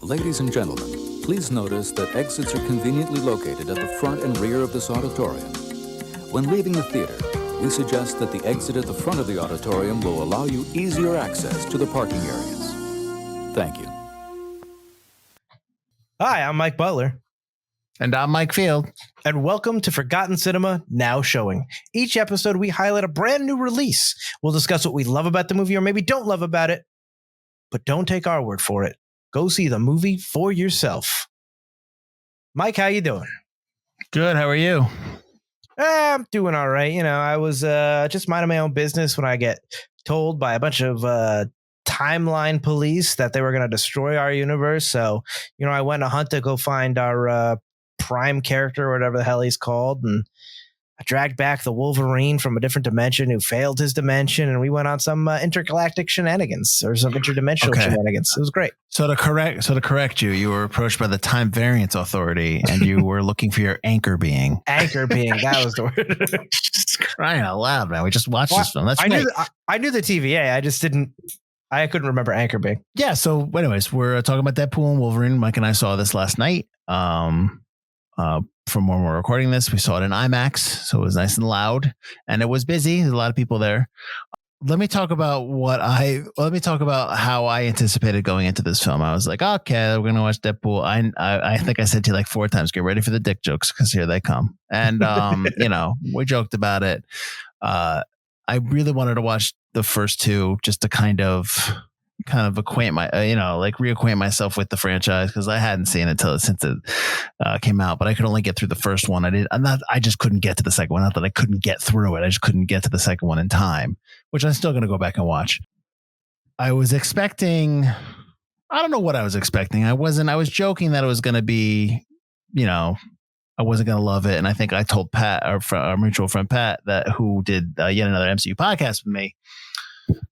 Ladies and gentlemen, please notice that exits are conveniently located at the front and rear of this auditorium. When leaving the theater, we suggest that the exit at the front of the auditorium will allow you easier access to the parking areas. Thank you. Hi, I'm Mike Butler. And I'm Mike Field. And welcome to Forgotten Cinema Now Showing. Each episode, we highlight a brand new release. We'll discuss what we love about the movie or maybe don't love about it. But don't take our word for it. Go see the movie for yourself. Mike, how you doing? Good. How are you? I'm doing all right. You know, I was just minding my own business when I get told by a bunch of timeline police that they were going to destroy our universe. So, you know, I went on a hunt to go find our prime character or whatever the hell he's called. And I dragged back the Wolverine from a different dimension who failed his dimension. And we went on some intergalactic shenanigans or some interdimensional shenanigans. It was great. So to correct you, you were approached by the Time Variance Authority and you were looking for your anchor being. Anchor being. That was the word. Just crying out loud, man. We just watched this film. That's great. I knew the TVA. I couldn't remember anchor being. Yeah. So anyways, we're talking about Deadpool and Wolverine. Mike and I saw this last night. From when we're recording this, we saw it in IMAX, so it was nice and loud, and it was busy. There's a lot of people there. Let me talk about how I anticipated going into this film. I was like, okay, we're gonna watch Deadpool. I think I said to you like 4 times, get ready for the dick jokes because here they come. And you know, we joked about it. I really wanted to watch the first two just to kind of acquaint reacquaint myself with the franchise because I hadn't seen it since it came out, but I could only get through the first one. I just couldn't get to the second one. Not that I couldn't get through it. I just couldn't get to the second one in time, which I'm still going to go back and watch. I was expecting, I don't know what I was expecting. I was joking that it was going to be, you know, I wasn't going to love it. And I think I told Pat, our mutual friend Pat, who did yet another MCU podcast with me,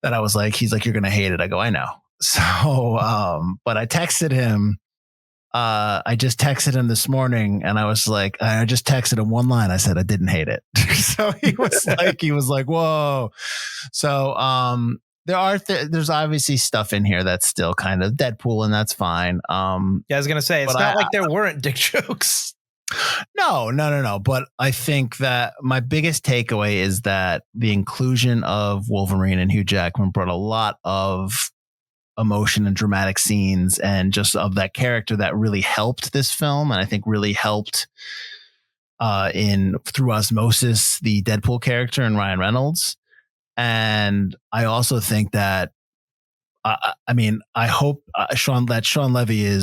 that I was like, he's like, you're going to hate it. I go, I know. So, but I texted him. I just texted him this morning and I was like, I just texted him one line. I said, I didn't hate it. So he was like, whoa. So, there's obviously stuff in here that's still kind of Deadpool and that's fine. Yeah, I was going to say, it's not like there weren't dick jokes. No. But I think that my biggest takeaway is that the inclusion of Wolverine and Hugh Jackman brought a lot of emotion and dramatic scenes and just of that character that really helped this film. And I think really helped through osmosis, the Deadpool character and Ryan Reynolds. And I also think that I hope Sean Levy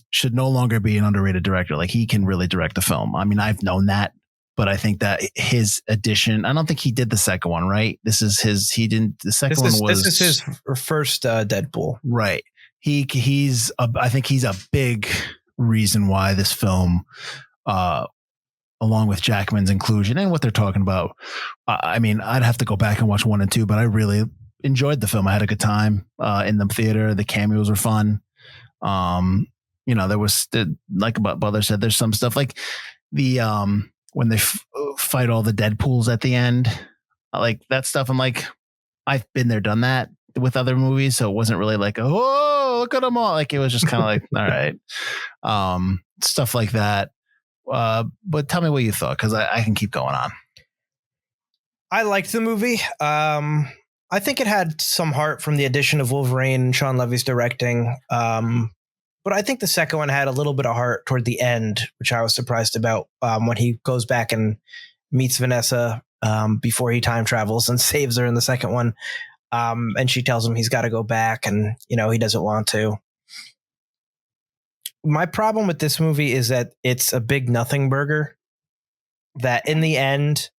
should no longer be an underrated director. Like he can really direct the film. I mean, I've known that, but I think that his addition, I don't think he did the second one, right? This is his his first Deadpool. Right. I think he's a big reason why this film, along with Jackman's inclusion and what they're talking about. I mean, I'd have to go back and watch 1 and 2, but I really enjoyed the film. I had a good time in the theater. The cameos were fun. You know, there was like Butler said, there's some stuff like the when they fight all the Deadpools at the end, like that stuff. I'm like, I've been there, done that with other movies, so it wasn't really like, oh, look at them all. Like it was just kind of like, all right, stuff like that. But tell me what you thought, because I can keep going on. I liked the movie. I think it had some heart from the addition of Wolverine and Sean Levy's directing. But I think the second one had a little bit of heart toward the end, which I was surprised about when he goes back and meets Vanessa before he time travels and saves her in the second one. And she tells him he's got to go back and, you know, he doesn't want to. My problem with this movie is that it's a big nothing burger, that in the end,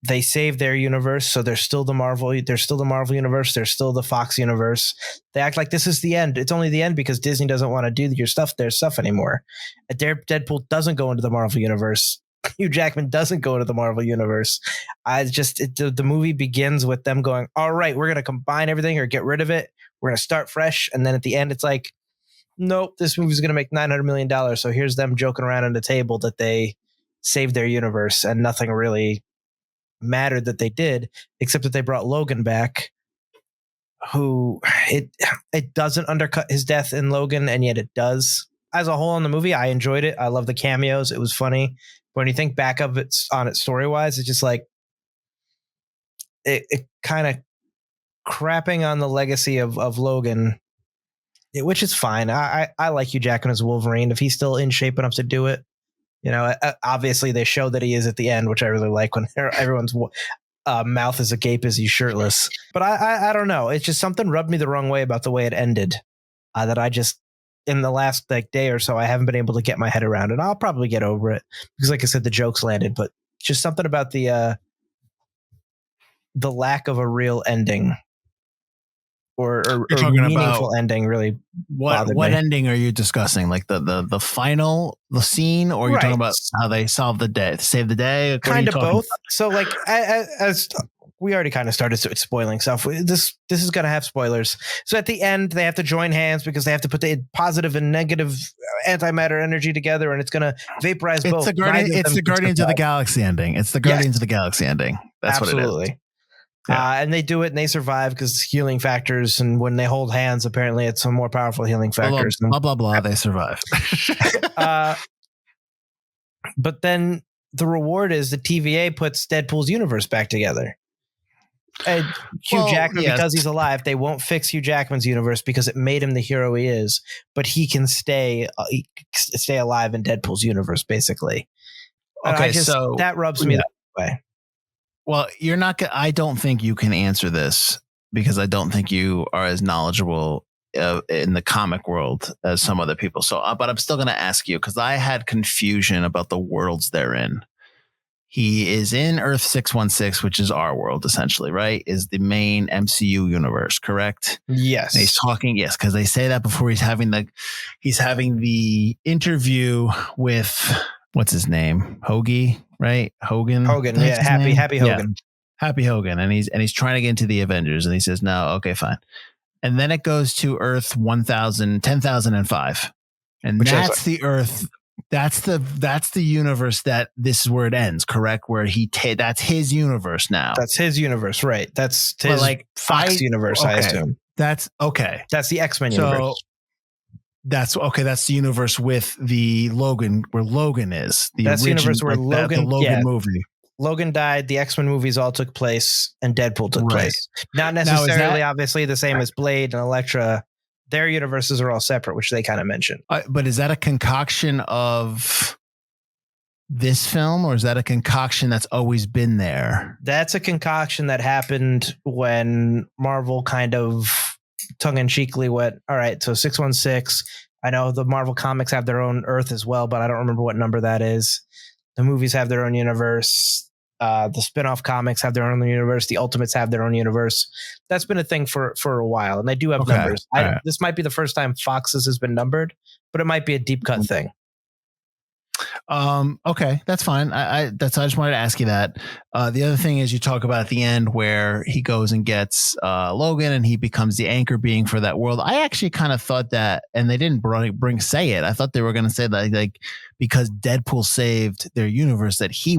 they save their universe, so they're still the Marvel universe, they're still the Fox universe. They act like this is the end. It's only the end because Disney doesn't want to do their stuff anymore. Deadpool doesn't go into the Marvel universe. Hugh Jackman doesn't go into the Marvel universe. The movie begins with them going, all right, we're going to combine everything or get rid of it. We're going to start fresh. And then at the end, it's like, nope, this movie's going to make $900 million. So here's them joking around on the table that they saved their universe and nothing really mattered that they did, except that they brought Logan back. who it doesn't undercut his death in Logan, and yet it does. As a whole in the movie, I enjoyed it. I love the cameos. It was funny. But when you think back of it on it story wise, it's just like it kind of crapping on the legacy of Logan, which is fine. I like Hugh Jackman as Wolverine if he's still in shape enough to do it. You know, obviously they show that he is at the end, which I really like when everyone's mouth is agape as he's shirtless. But I don't know. It's just something rubbed me the wrong way about the way it ended. That I just in the last day or so I haven't been able to get my head around, and I'll probably get over it because, like I said, the jokes landed. But just something about the lack of a real ending. Or meaningful ending really what me. Ending are you discussing? Like the final scene, or you're talking about how they save the day? Kind of both. So like as we already kind of started spoiling stuff. This is going to have spoilers. So at the end, they have to join hands because they have to put the positive and negative antimatter energy together, and it's going to vaporize both. It's the Guardians of the Galaxy ending. It's the Guardians of the Galaxy ending. That's absolutely what it is. Yeah. And they do it and they survive because healing factors. And when they hold hands, apparently it's some more powerful healing factors. Blah, blah, blah. They survive. But then the reward is the TVA puts Deadpool's universe back together. And Hugh Jackman, because he's alive, they won't fix Hugh Jackman's universe because it made him the hero he is. But he can stay alive in Deadpool's universe, basically. Okay, so that rubs me that way. Well, you're not. I don't think you can answer this because I don't think you are as knowledgeable in the comic world as some other people. So, but I'm still going to ask you because I had confusion about the worlds they're in. He is in Earth 616, which is our world, essentially, right? Is the main MCU universe, correct? Yes. And he's talking, yes, because they say that before he's having the interview with what's his name, Hoagie, right? Hogan, yeah, Happy Hogan, Happy Hogan, and he's trying to get into the Avengers, and he says no, okay, fine, and then it goes to Earth 10,005, and which that's the Earth. That's the universe that this is where it ends, correct? Where that's his universe now. That's his universe, right? That's his Fox universe, okay. I assume. That's okay. That's the X-Men universe. That's okay. That's the universe with the Logan, where Logan is. That's the universe where Logan, the Logan movie. Logan died. The X-Men movies all took place, and Deadpool took place. Not necessarily, obviously, the same as Blade and Elektra. Their universes are all separate, which they kind of mentioned. But is that a concoction of this film, or is that a concoction that's always been there? That's a concoction that happened when Marvel kind of tongue-in-cheekly went, all right, so 616. I know the Marvel comics have their own Earth as well, but I don't remember what number that is. The movies have their own universe. The spin-off comics have their own universe. The Ultimates have their own universe. That's been a thing for a while, and they do have numbers. This might be the first time Fox's has been numbered, but it might be a deep cut thing. Okay, that's fine. I just wanted to ask you that. The other thing is you talk about at the end where he goes and gets Logan and he becomes the anchor being for that world. I actually kind of thought that, and they didn't say it. I thought they were going to say that like because Deadpool saved their universe that he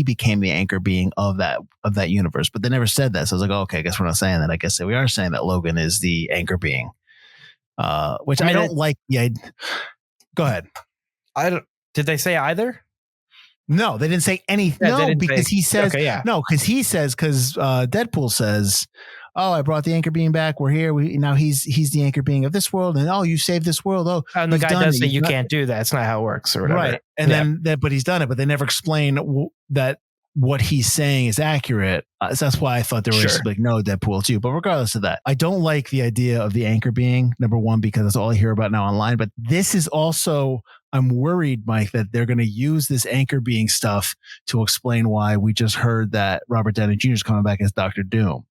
became the anchor being of that universe, but they never said that. So I was like, oh, okay, I guess we're not saying that. I guess we are saying that Logan is the anchor being, which I don't like. Yeah, go ahead. Did they say either? No, they didn't say anything. Yeah, no, because he says, okay, yeah. No, because Deadpool says, oh, I brought the anchor being back. We're here. Now he's the anchor being of this world. And you saved this world. Oh, and the guy does say you can't do that. It's not how it works or whatever. Right. And but he's done it, but they never explain that what he's saying is accurate. So that's why I thought there was like, no, Deadpool, it's you. But regardless of that, I don't like the idea of the anchor being, number one, because that's all I hear about now online. But this is also, I'm worried, Mike, that they're going to use this anchor being stuff to explain why we just heard that Robert Downey Jr. is coming back as Dr. Doom.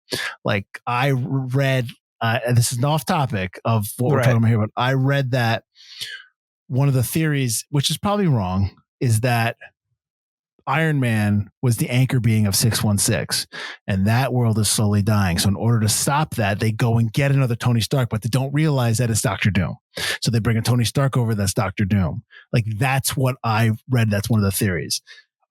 Like I read, and this is an off topic of what we're talking about here, but I read that one of the theories, which is probably wrong, is that Iron Man was the anchor being of 616, and that world is slowly dying. So in order to stop that, they go and get another Tony Stark, but they don't realize that it's Dr. Doom. So they bring a Tony Stark over that's Dr. Doom. Like that's what I read. That's one of the theories.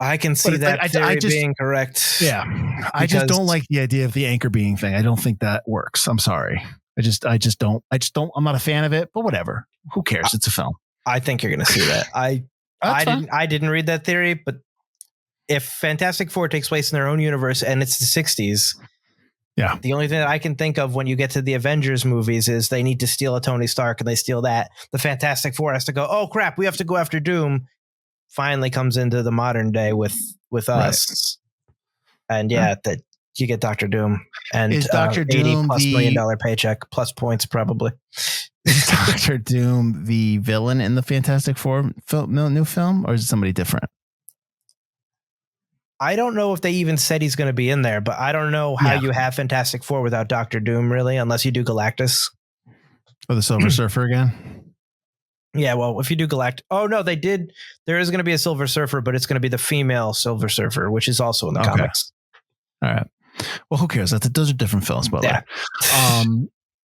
I can see that theory being correct. Yeah. I just don't like the idea of the anchor being thing. I don't think that works. I'm sorry. I just don't, I'm not a fan of it, but whatever. Who cares? It's a film. I think you're going to see that. I didn't read that theory, but if Fantastic Four takes place in their own universe and it's the 60s, yeah, the only thing that I can think of when you get to the Avengers movies is they need to steal a Tony Stark, and they steal that. The Fantastic Four has to go, oh crap, we have to go after Doom. Finally comes into the modern day with us. And that you get Dr. Doom and is Dr. Doom $80+ million paycheck plus points probably. Is Dr. Doom the villain in the Fantastic Four new film, or is it somebody different? I don't know if they even said he's going to be in there, but I don't know how you have Fantastic Four without Dr. Doom, really, unless you do Galactus. Or the Silver Surfer again? Yeah, well, if you do Galactus... Oh, no, they did. There is going to be a Silver Surfer, but it's going to be the female Silver Surfer, which is also in the comics. All right. Well, who cares? Those are different films, by the way.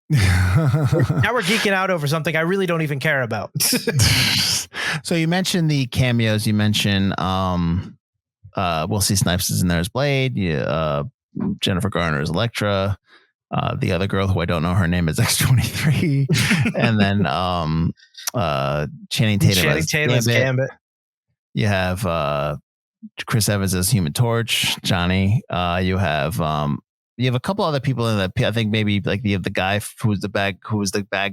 Now we're geeking out over something I really don't even care about. So you mentioned the cameos. You mentioned Wesley Snipes is in there as Blade. Jennifer Garner is Elektra. The other girl, who I don't know her name, is X-23. And then Channing Tatum as Gambit. You have Chris Evans as Human Torch, Johnny. You have a couple other people in that. I think maybe like the guy who was the bad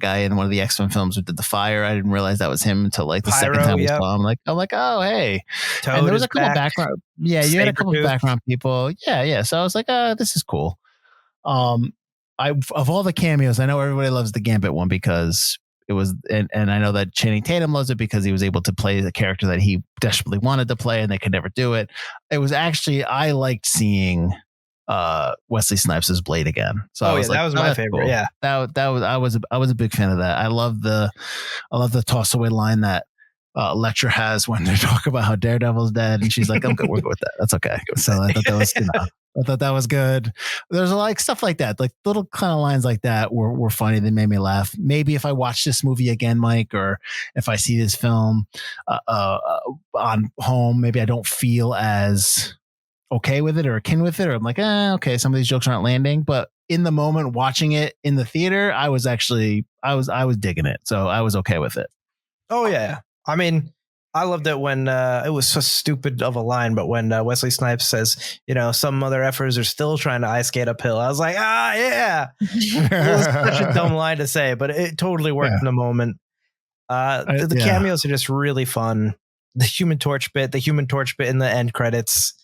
guy in one of the X-Men films who did the fire. I didn't realize that was him until like the second time we saw him. I'm like, oh hey. Toad and there was a couple back. background. Yeah, you had a couple of background people. Yeah. So I was like, this is cool. Of all the cameos, I know everybody loves the Gambit one because it was, and I know that Channing Tatum loves it because he was able to play the character that he desperately wanted to play and they could never do it. It was actually, I liked seeing Wesley Snipes as Blade again. So I was like, that was my favorite. Cool. Yeah, I was a big fan of that. I love the toss away line that Lecter has when they talk about how Daredevil's dead, and she's like, "I'm good, we're good with that. That's okay." So I thought that was, I thought that was good. There's like stuff like that, like little kind of lines like that were funny. They made me laugh. Maybe if I watch this movie again, Mike, or if I see this film on home, maybe I don't feel as okay with it or akin with it, or I'm like, okay, some of these jokes aren't landing. But in the moment watching it in the theater, I was digging it, so I was okay with it. Oh yeah, I mean, I loved it when it was so stupid of a line, but when Wesley Snipes says, some other effers are still trying to ice skate uphill, I was like, yeah. It was such a dumb line to say, but it totally worked in the moment. The cameos are just really fun. The Human Torch bit in the end credits,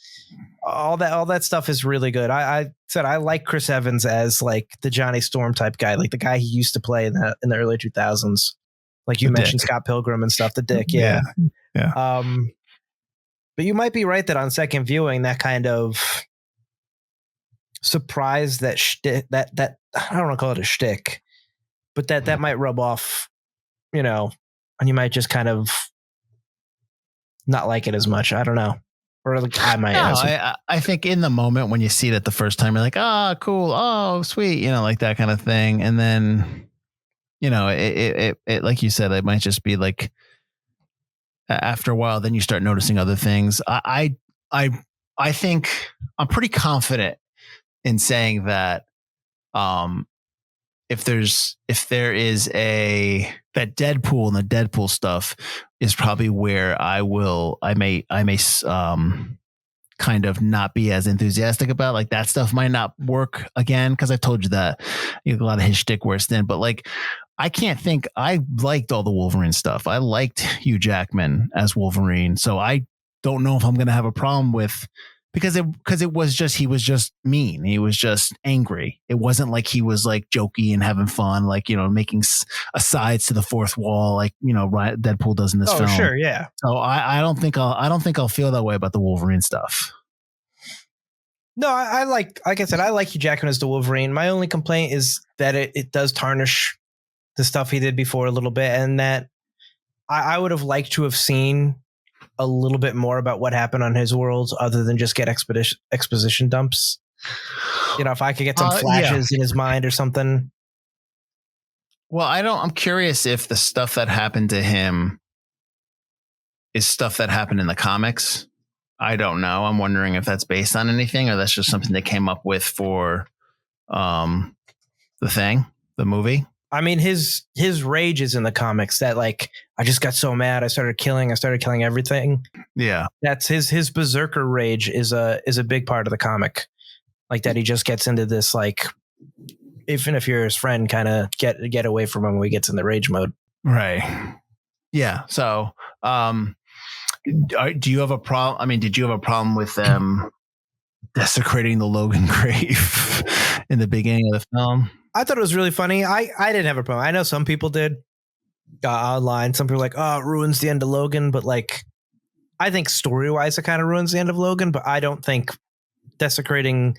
all that stuff is really good. I said I like Chris Evans as like the Johnny Storm type guy, like the guy he used to play in the early 2000s. Like you mentioned, Scott Pilgrim and stuff, the Dick. Yeah. But you might be right that on second viewing, that kind of surprise, that I don't want to call it a shtick, but that might rub off, and you might just kind of not like it as much. I don't know. Or like I might. I think in the moment when you see it the first time, you're like, cool. Oh, sweet. Like that kind of thing. And then, it like you said, it might just be like after a while, then you start noticing other things. I think I'm pretty confident in saying that if there is that Deadpool and the Deadpool stuff is probably where I may kind of not be as enthusiastic about. Like that stuff might not work again, because I've told you that a lot of his shtick worse than. But like, I can't think. I liked all the Wolverine stuff. I liked Hugh Jackman as Wolverine, so I don't know if I'm going to have a problem with. Because it was just, he was just mean. He was just angry. It wasn't like he was like jokey and having fun, like, making asides to the fourth wall, like, Deadpool does in this film. Oh, sure. Yeah. So I don't think I'll feel that way about the Wolverine stuff. No, I like I said, I like Hugh Jackman as the Wolverine. My only complaint is that it does tarnish the stuff he did before a little bit. And that I would have liked to have seen a little bit more about what happened on his world other than just get exposition dumps. If I could get some flashes in his mind or something. Well, I'm curious if the stuff that happened to him is stuff that happened in the comics. I don't know. I'm wondering if that's based on anything or that's just something they came up with for the movie. I mean, his rage is in the comics that like, I just got so mad. I started killing everything. Yeah. That's his berserker rage is a big part of the comic. Like that he just gets into this, like, even if you're his friend, kind of get away from him when he gets in the rage mode. Right. Yeah. So, do you have a problem? I mean, did you have a problem with them desecrating the Logan grave in the beginning of the film? I thought it was really funny. I didn't have a problem. I know some people did online. Some people were like, oh, it ruins the end of Logan. But like, I think story-wise, it kind of ruins the end of Logan. But I don't think desecrating,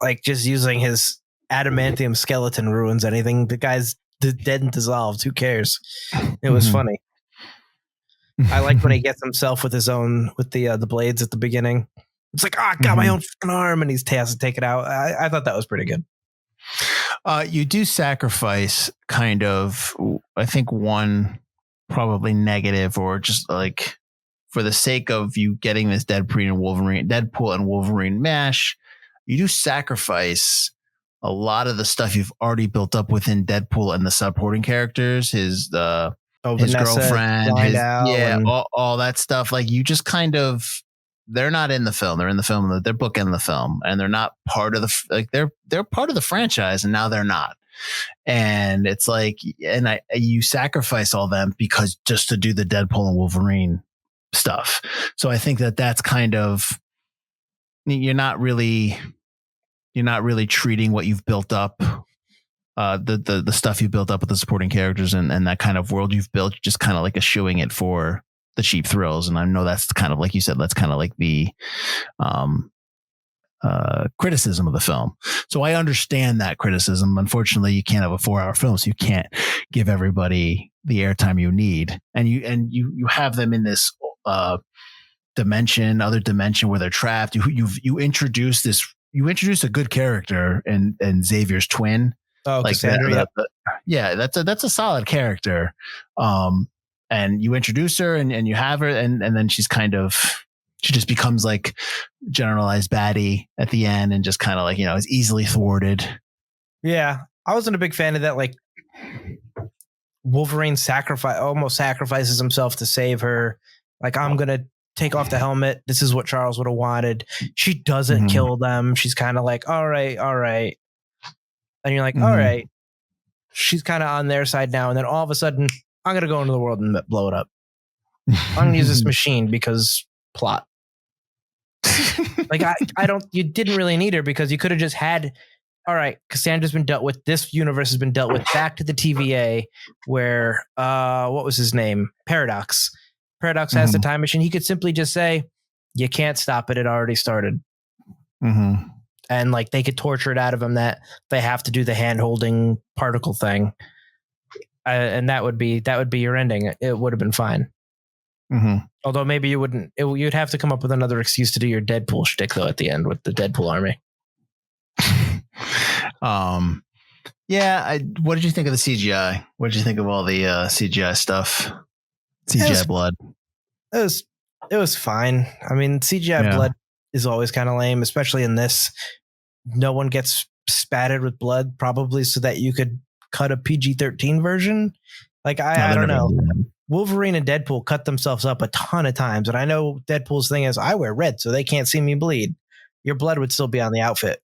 like just using his adamantium skeleton ruins anything. The guy's dead and dissolved. Who cares? It was funny. I like when he gets himself with the blades at the beginning. It's like, I got my own fucking arm, and he's has to take it out. I thought that was pretty good. You do sacrifice kind of, I think, one probably negative, or just like for the sake of you getting this Deadpool and Wolverine mash, you do sacrifice a lot of the stuff you've already built up within Deadpool and the supporting characters, his girlfriend, all that stuff. Like you just kind of, they're not in the film. They're in the film. They're bookending the film, and they're not part of they're part of the franchise, and now they're not. And it's like, and you sacrifice all them because just to do the Deadpool and Wolverine stuff. So I think that's kind of, you're not really treating what you've built up, the stuff you built up with the supporting characters and that kind of world you've built, just kind of like eschewing it for the cheap thrills. And I know that's kind of, like you said, that's kind of like the criticism of the film. So I understand that criticism. Unfortunately, you can't have a 4-hour film, so you can't give everybody the airtime you need. And you have them in this other dimension where they're trapped. You introduce a good character and Xavier's twin. Oh, like Cassandra. That's a solid character. And you introduce her and you have her, and then she just becomes like generalized baddie at the end, and just kind of like, is easily thwarted. Yeah. I wasn't a big fan of that. Like Wolverine almost sacrifices himself to save her. Like, I'm going to take off the helmet. This is what Charles would have wanted. She doesn't kill them. She's kind of like, all right. And you're like, all right. She's kind of on their side now. And then all of a sudden, I'm going to go into the world and blow it up. I'm going to use this machine because plot. Like, you didn't really need her, because you could have just had, all right, Cassandra's been dealt with. This universe has been dealt with. Back to the TVA where, what was his name? Paradox has the time machine. He could simply just say, you can't stop it. It already started. And like, they could torture it out of him that they have to do the hand holding particle thing. And that would be your ending. It would have been fine. Although maybe you wouldn't. You'd have to come up with another excuse to do your Deadpool shtick though at the end with the Deadpool army. Yeah. What did you think of the CGI? What did you think of all the CGI stuff? CGI blood. It was fine. I mean, CGI blood is always kind of lame, especially in this. No one gets spattered with blood, probably so that you could cut a PG-13 version. Like, I don't know. Wolverine and Deadpool cut themselves up a ton of times. And I know Deadpool's thing is, I wear red so they can't see me bleed. Your blood would still be on the outfit.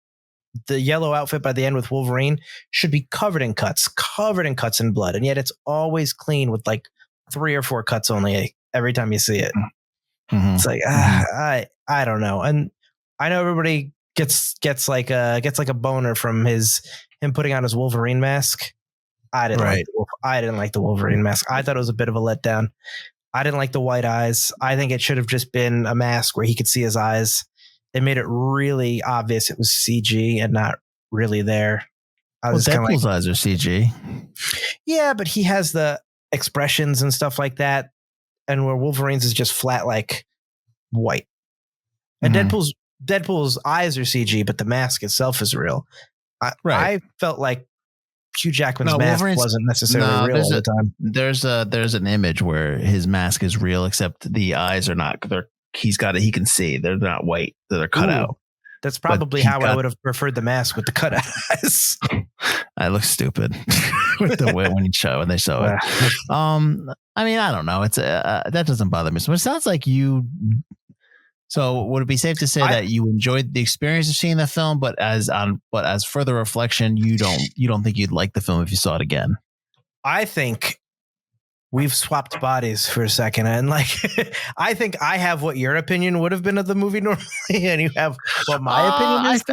The yellow outfit by the end with Wolverine should be covered in cuts and blood. And yet it's always clean with like 3 or 4 cuts only every time you see it. It's like, I don't know. And I know everybody gets like a boner from him putting on his Wolverine mask. I didn't like the Wolverine mask. I thought it was a bit of a letdown. I didn't like the white eyes. I think it should have just been a mask where he could see his eyes. They made it really obvious it was CG and not really there. Deadpool's eyes are CG. Yeah, but he has the expressions and stuff like that. And where Wolverine's is just flat, like white. And Deadpool's eyes are CG, but the mask itself is real. I felt like Hugh Jackman's mask wasn't necessarily real all the time. There's an image where his mask is real, except the eyes are not. he can see. They're not white. They're cut out. That's probably how I would have preferred the mask with the cutout eyes. I look stupid with the way when they show it. I mean, I don't know. It's that doesn't bother me. So it sounds like you. So would it be safe to say that you enjoyed the experience of seeing the film, but as further reflection, you don't think you'd like the film if you saw it again? I think we've swapped bodies for a second, and like I think I have what your opinion would have been of the movie normally, and you have what my opinion is.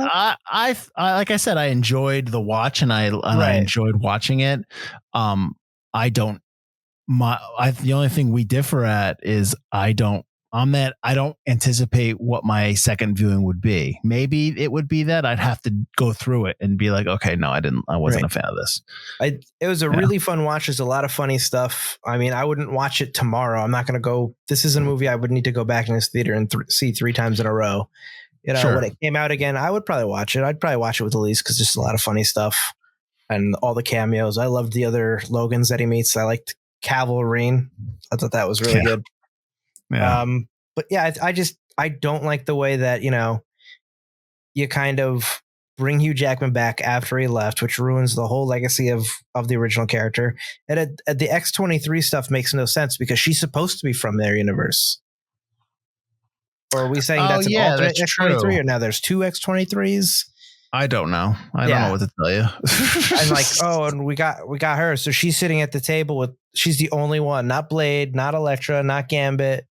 I like I said, I enjoyed the watch, and I enjoyed watching it. I don't. The only thing we differ at is I don't anticipate what my second viewing would be. Maybe it would be that I'd have to go through it and be like, okay, no, I wasn't a fan of this. It was a really fun watch. There's a lot of funny stuff. I mean, I wouldn't watch it tomorrow. I'm not going to go. This is a movie I would need to go back in this theater and see 3 times in a row. You know, when it came out again, I would probably watch it. I'd probably watch it with Elise because there's a lot of funny stuff and all the cameos. I loved the other Logans that he meets. I liked Wolverine. I thought that was really good. Yeah. But yeah, I don't like the way that, you know, you kind of bring Hugh Jackman back after he left, which ruins the whole legacy of the original character. And the X-23 stuff makes no sense because she's supposed to be from their universe. Or are we saying that's an alternate X-23 or now there's 2 X-23s? I don't know. I don't know what to tell you. And like, and we got her. So she's sitting at the table she's the only one, not Blade, not Elektra, not Gambit.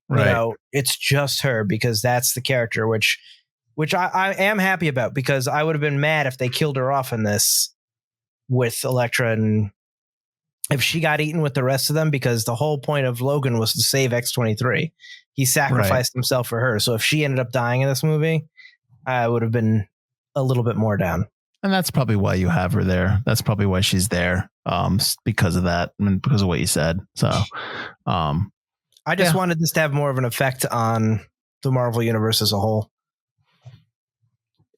Right. You know, it's just her because that's the character, which I am happy about because I would have been mad if they killed her off in this with Elektra and if she got eaten with the rest of them, because the whole point of Logan was to save X-23. He sacrificed himself for her. So if she ended up dying in this movie, I would have been a little bit more down. And that's probably why you have her there. That's probably why she's there. Because of that. I mean, because of what you said. So, I just wanted this to have more of an effect on the Marvel universe as a whole.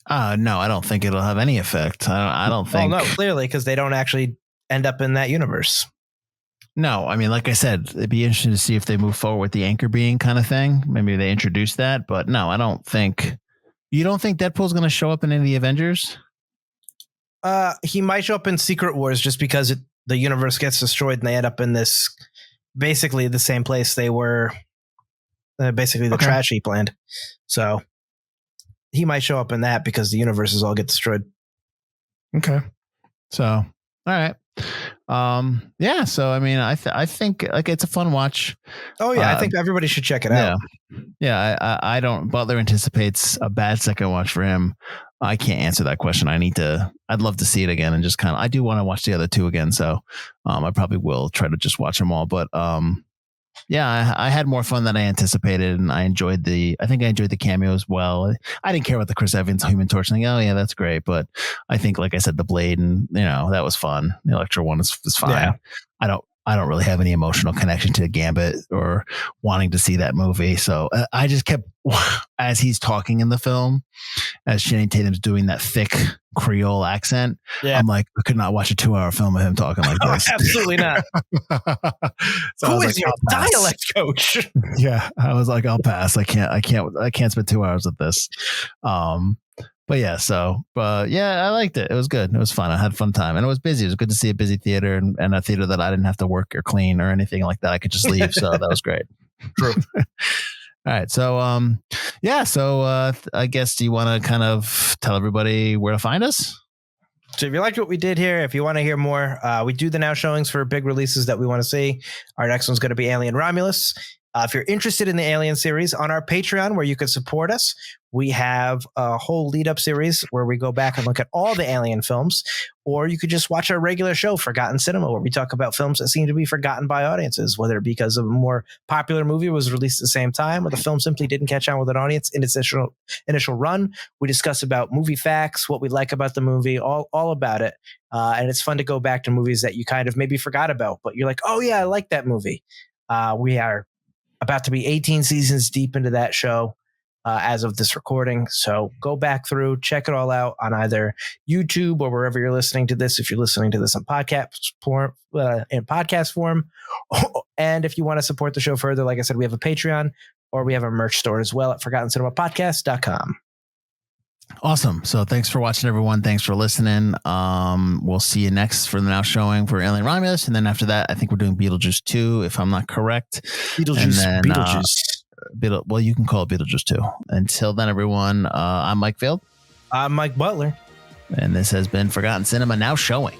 No, I don't think it'll have any effect. I don't think. Well, no, clearly, because they don't actually end up in that universe. No, I mean, like I said, it'd be interesting to see if they move forward with the anchor being kind of thing. Maybe they introduce that, but no, I don't think. You don't think Deadpool's going to show up in any of the Avengers? He might show up in Secret Wars just because the universe gets destroyed and they end up in this basically the same place they were, basically the trash heap land. So he might show up in that because the universes all get destroyed. Okay. So, all right. Yeah. So, I mean, I think like it's a fun watch. Oh yeah. I think everybody should check it out. Yeah. I don't, Butler anticipates a bad second watch for him. I can't answer that question. I'd love to see it again and just I do want to watch the other 2 again. So, I probably will try to just watch them all, but, yeah, I had more fun than I anticipated, and I enjoyed the cameos well. I didn't care about the Chris Evans Human Torch thing. Oh yeah, that's great, but I think, like I said, the Blade and that was fun. The Elektra one is fine. Yeah. I don't really have any emotional connection to Gambit or wanting to see that movie. So I just kept, as he's talking in the film, as Channing Tatum's doing that thick Creole accent. Yeah. I'm like, I could not watch a 2-hour film of him talking like this. Absolutely not. So who is your dialect coach? Yeah. I was like, I'll pass. I can't spend 2 hours with this. But yeah, I liked it. It was good. It was fun. I had a fun time, and it was busy. It was good to see a busy theater and a theater that I didn't have to work or clean or anything like that. I could just leave. So that was great. True. All right. So, I guess, do you want to kind of tell everybody where to find us? So if you liked what we did here, if you want to hear more, we do the now showings for big releases that we want to see. Our next one's going to be Alien Romulus. If you're interested in the Alien series, on our Patreon, where you can support us, we have a whole lead-up series where we go back and look at all the Alien films, or you could just watch our regular show, Forgotten Cinema, where we talk about films that seem to be forgotten by audiences, whether it be because a more popular movie was released at the same time or the film simply didn't catch on with an audience in its initial run. We discuss about movie facts, what we like about the movie, all about it. And it's fun to go back to movies that you kind of maybe forgot about, but you're like, oh yeah, I like that movie. We are about to be 18 seasons deep into that show as of this recording. So go back through, check it all out on either YouTube or wherever you're listening to this. If you're listening to this in podcast form, And if you want to support the show further, like I said, we have a Patreon or we have a merch store as well at ForgottenCinemaPodcast.com. Awesome. So thanks for watching, everyone. Thanks for listening. We'll see you next for the now showing for Alien Romulus. And then after that, I think we're doing Beetlejuice 2, if I'm not correct. Beetlejuice. Well, you can call it Beetlejuice 2. Until then, everyone, I'm Mike Field. I'm Mike Butler. And this has been Forgotten Cinema Now Showing.